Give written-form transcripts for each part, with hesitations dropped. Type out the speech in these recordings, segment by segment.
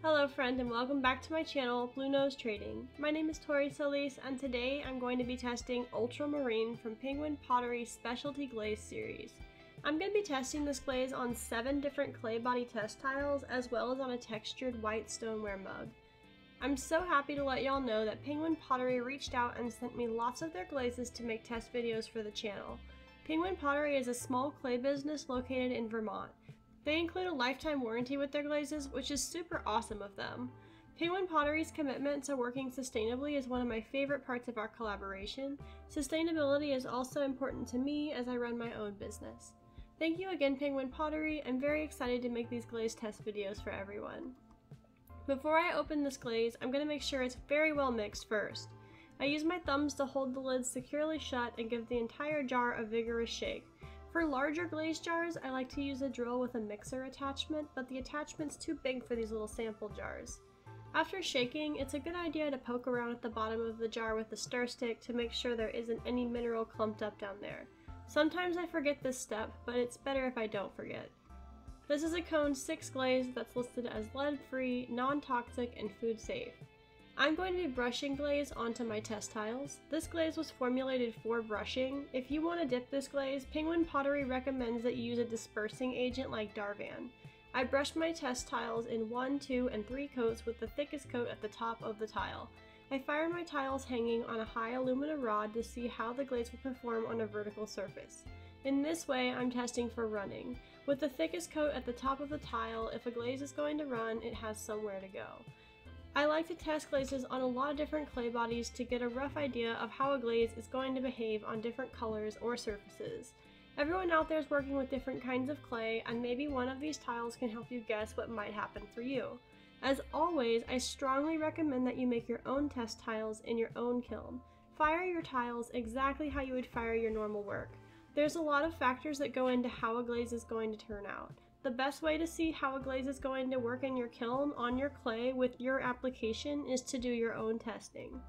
Hello friend and welcome back to my channel, Blue Nose Trading. My name is Tori Solis and today I'm going to be testing Ultramarine from Penguin Pottery's Specialty Glaze series. I'm going to be testing this glaze on 7 different clay body test tiles as well as on a textured white stoneware mug. I'm so happy to let y'all know that Penguin Pottery reached out and sent me lots of their glazes to make test videos for the channel. Penguin Pottery is a small clay business located in Vermont. They include a lifetime warranty with their glazes, which is super awesome of them. Penguin Pottery's commitment to working sustainably is one of my favorite parts of our collaboration. Sustainability is also important to me as I run my own business. Thank you again, Penguin Pottery. I'm very excited to make these glaze test videos for everyone. Before I open this glaze, I'm going to make sure it's very well mixed first. I use my thumbs to hold the lid securely shut and give the entire jar a vigorous shake. For larger glaze jars, I like to use a drill with a mixer attachment, but the attachment's too big for these little sample jars. After shaking, it's a good idea to poke around at the bottom of the jar with a stir stick to make sure there isn't any mineral clumped up down there. Sometimes I forget this step, but it's better if I don't forget. This is a cone 6 glaze that's listed as lead-free, non-toxic, and food safe. I'm going to be brushing glaze onto my test tiles. This glaze was formulated for brushing. If you want to dip this glaze, Penguin Pottery recommends that you use a dispersing agent like Darvan. I brushed my test tiles in 1, 2, and 3 coats with the thickest coat at the top of the tile. I fired my tiles hanging on a high alumina rod to see how the glaze will perform on a vertical surface. In this way, I'm testing for running. With the thickest coat at the top of the tile, if a glaze is going to run, it has somewhere to go. I like to test glazes on a lot of different clay bodies to get a rough idea of how a glaze is going to behave on different colors or surfaces. Everyone out there is working with different kinds of clay, and maybe one of these tiles can help you guess what might happen for you. As always, I strongly recommend that you make your own test tiles in your own kiln. Fire your tiles exactly how you would fire your normal work. There's a lot of factors that go into how a glaze is going to turn out. The best way to see how a glaze is going to work in your kiln on your clay with your application is to do your own testing.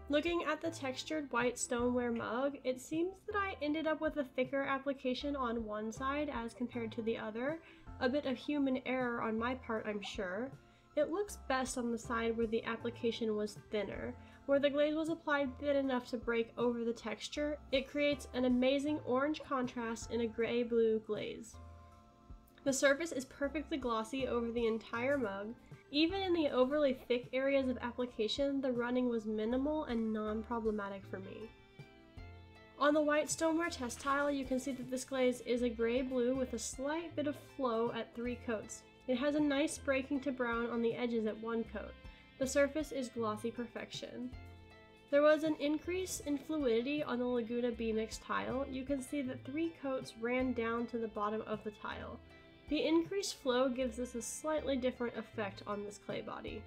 Looking at the textured white stoneware mug, it seems that I ended up with a thicker application on one side as compared to the other. A bit of human error on my part, I'm sure. It looks best on the side where the application was thinner. Where the glaze was applied thin enough to break over the texture, it creates an amazing orange contrast in a gray-blue glaze. The surface is perfectly glossy over the entire mug. Even in the overly thick areas of application, the running was minimal and non-problematic for me. On the white stoneware test tile, you can see that this glaze is a gray-blue with a slight bit of flow at 3 coats. It has a nice breaking to brown on the edges at 1 coat. The surface is glossy perfection. There was an increase in fluidity on the Laguna B-Mix tile. You can see that 3 coats ran down to the bottom of the tile. The increased flow gives this a slightly different effect on this clay body.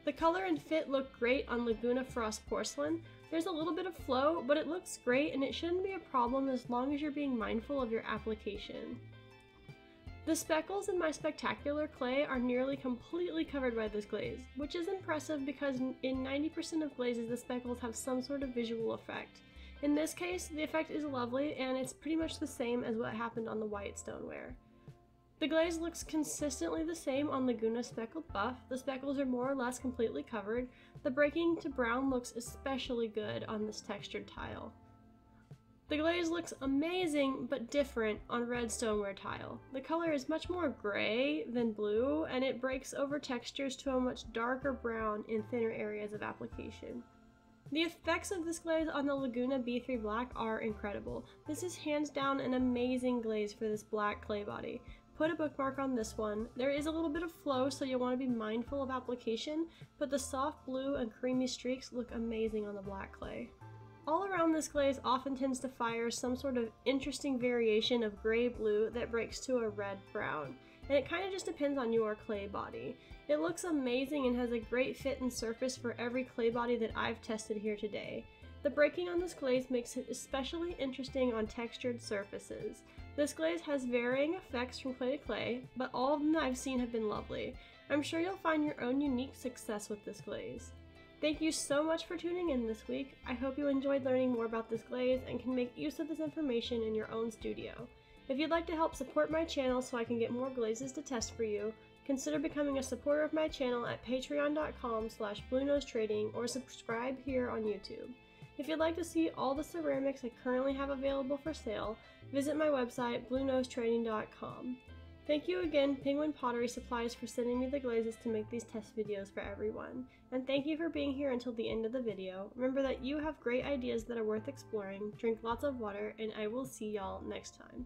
The color and fit look great on Laguna Frost porcelain. There's a little bit of flow, but it looks great and it shouldn't be a problem as long as you're being mindful of your application. The speckles in my spectacular clay are nearly completely covered by this glaze, which is impressive because in 90% of glazes the speckles have some sort of visual effect. In this case, the effect is lovely and it's pretty much the same as what happened on the white stoneware. The glaze looks consistently the same on Laguna Speckled Buff. The speckles are more or less completely covered. The breaking to brown looks especially good on this textured tile. The glaze looks amazing but different on red stoneware tile. The color is much more gray than blue and it breaks over textures to a much darker brown in thinner areas of application. The effects of this glaze on the Laguna B3 Black are incredible. This is hands down an amazing glaze for this black clay body. Put a bookmark on this one. There is a little bit of flow, so you'll want to be mindful of application, but the soft blue and creamy streaks look amazing on the black clay. All around this glaze often tends to fire some sort of interesting variation of gray-blue that breaks to a red-brown, and it kind of just depends on your clay body. It looks amazing and has a great fit and surface for every clay body that I've tested here today. The breaking on this glaze makes it especially interesting on textured surfaces. This glaze has varying effects from clay to clay, but all of them that I've seen have been lovely. I'm sure you'll find your own unique success with this glaze. Thank you so much for tuning in this week. I hope you enjoyed learning more about this glaze and can make use of this information in your own studio. If you'd like to help support my channel so I can get more glazes to test for you, consider becoming a supporter of my channel at patreon.com/bluenosetrading or subscribe here on YouTube. If you'd like to see all the ceramics I currently have available for sale, visit my website bluenosetrading.com. Thank you again, Penguin Pottery Supplies, for sending me the glazes to make these test videos for everyone. And thank you for being here until the end of the video. Remember that you have great ideas that are worth exploring, drink lots of water, and I will see y'all next time.